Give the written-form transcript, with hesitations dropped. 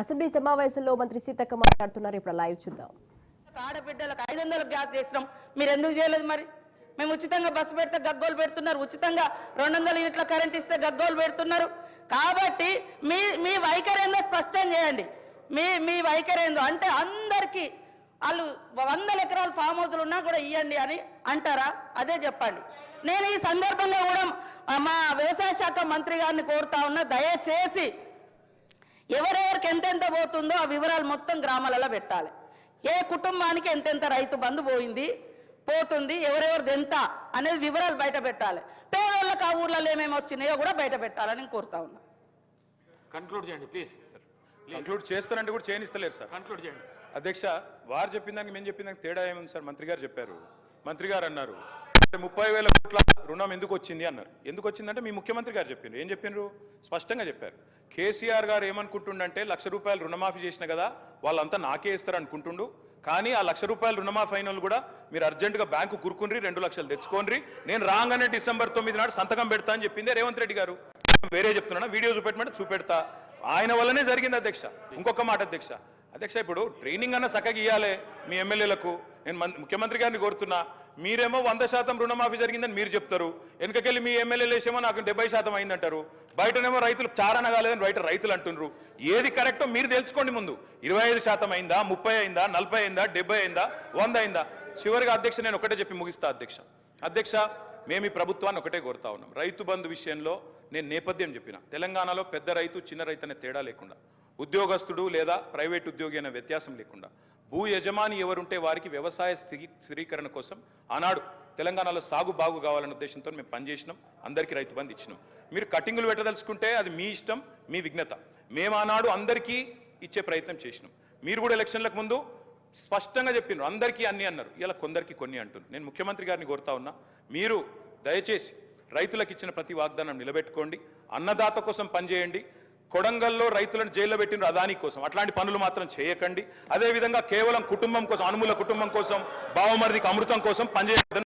Assembly సమావేశంలో మంత్రి సీతక్క మాట్లాడుతున్నారు. ఇప్పుడు లైవ్ చూద్దాం. ఆడబిడ్డలకు 500 గ్యాస్ చేసినాం, మీరు ఎందుకు చేయలేదు? మరి మేము ఉచితంగా బస్సు పెడితే గగ్గోలు పెడుతున్నారు, ఉచితంగా 200 యూనిట్ల కరెంట్ ఇస్తే గగ్గోలు పెడుతున్నారు. కాబట్టి మీ వైఖరి ఏందో స్పష్టం చేయండి. మీ వైఖరి ఏందో అంటే అందరికీ వాళ్ళు 100 ఎకరాల ఫామ్ హౌస్లు ఉన్నా కూడా ఇవ్వండి అని అంటారా? అదే చెప్పండి. నేను ఈ సందర్భంగా కూడా మా వ్యవసాయ శాఖ మంత్రి గారిని కోరుతా ఉన్నా, దయచేసి ఎవరెవరికి ఎంతెంత పోతుందో ఆ వివరాలు మొత్తం గ్రామాలలో పెట్టాలి. ఏ కుటుంబానికి ఎంతెంత రైతు బంధు పోతుంది, ఎవరెవరిది ఎంత అనేది వివరాలు బయట పెట్టాలి. పేదవాళ్ళకి ఆ ఊర్లలో ఏమేమి వచ్చినాయో కూడా బయట పెట్టాలని కోరుతా ఉన్నా. కన్క్లూడ్ చేయండి ప్లీజ్. కన్క్లూడ్ చేస్తానంటే కూడా చేయనిస్తలేరు సార్. కన్క్లూడ్ చేయండి అధ్యక్ష. వారు చెప్పిన దానికి మేము చెప్పిన దానికి తేడా ఏముంది సార్? మంత్రి గారు చెప్పారు. మంత్రి గారు అన్నారు 30,000 కోట్ల రుణం ఎందుకు వచ్చింది అన్నారు. ఎందుకు వచ్చిందంటే మీ ముఖ్యమంత్రి గారు చెప్పారు. ఏం చెప్పినారు? స్పష్టంగా చెప్పారు. కేసీఆర్ గారు ఏమనుకుంటుండంటే ₹1,00,000 రుణమాఫీ చేసిన కదా వాళ్ళంతా నాకే ఇస్తారు అనుకుంటుండు. కానీ ఆ ₹1,00,000 రుణమాఫీ అయిన కూడా మీరు అర్జెంటుగా బ్యాంకు కురుకుని 2 లక్షలు తెచ్చుకోండి, నేను రాగానే డిసెంబర్ 9 నాడు సంతకం పెడతా అని చెప్పిందే రేవంత్ రెడ్డి గారు. వేరే చెప్తున్నా, వీడియో చూపెట్టమంటే చూపెడతా. ఆయన వల్లనే జరిగింది అధ్యక్ష. ఇంకొక మాట అధ్యక్ష, ఇప్పుడు ట్రైనింగ్ అన్న చక్కగా ఇవ్వాలి మీ ఎమ్మెల్యేలకు. నేను ముఖ్యమంత్రి గారిని కోరుతున్నా, మీరేమో 100% రుణమాఫీ జరిగిందని మీరు చెప్తారు, వెనుకకెళ్ళి మీ ఎమ్మెల్యేలు వేసేమో నాకు 70% అయిందంటారు. బయటనేమో రైతులు చారణ కాలేదని బయట రైతులు అంటున్నారు. ఏది కరెక్టో మీరు తెలుసుకోండి ముందు. 25% అయిందా, 30 అయిందా, 40 అయిందా, 70 అయిందా, 100 అయిందా? చివరిగా అధ్యక్ష నేను ఒకటే చెప్పి ముగిస్తా అధ్యక్ష. మేము ఈ ప్రభుత్వాన్ని ఒకటే కోరుతా ఉన్నాం. రైతు బంధు విషయంలో నేను నేపథ్యం చెప్పిన, తెలంగాణలో పెద్ద రైతు చిన్న రైతు అనే తేడా లేకుండా, ఉద్యోగస్తుడు లేదా ప్రైవేట్ ఉద్యోగి అనే వ్యత్యాసం లేకుండా, భూ యజమాని ఎవరుంటే వారికి వ్యవసాయ స్థిరీకరణ కోసం ఆనాడు తెలంగాణలో సాగు బాగు కావాలనే ఉద్దేశంతో మేము పనిచేసినాం. అందరికీ రైతు బంధు ఇచ్చినాం. మీరు కటింగులు పెట్టదలుచుకుంటే అది మీ ఇష్టం, మీ విఘ్నత. మేము ఆనాడు అందరికీ ఇచ్చే ప్రయత్నం చేసినాం. మీరు కూడా ఎలక్షన్లకు ముందు స్పష్టంగా చెప్పినారు, అందరికీ అన్ని అన్నారు. ఇలా కొందరికి కొన్ని అంటున్నారు. నేను ముఖ్యమంత్రి గారిని కోరుతా ఉన్నా, మీరు దయచేసి రైతులకు ఇచ్చిన ప్రతి వాగ్దానం నిలబెట్టుకోండి. అన్నదాత కోసం పనిచేయండి. కొడంగల్లో రైతులను జైల్లో పెట్టిన అదాని కోసం అట్లాంటి పనులు మాత్రం చేయకండి. అదేవిధంగా కేవలం కుటుంబం కోసం, అనుమూల కుటుంబం కోసం, బావమరిదికి అమృతం కోసం పనిచేయద్దని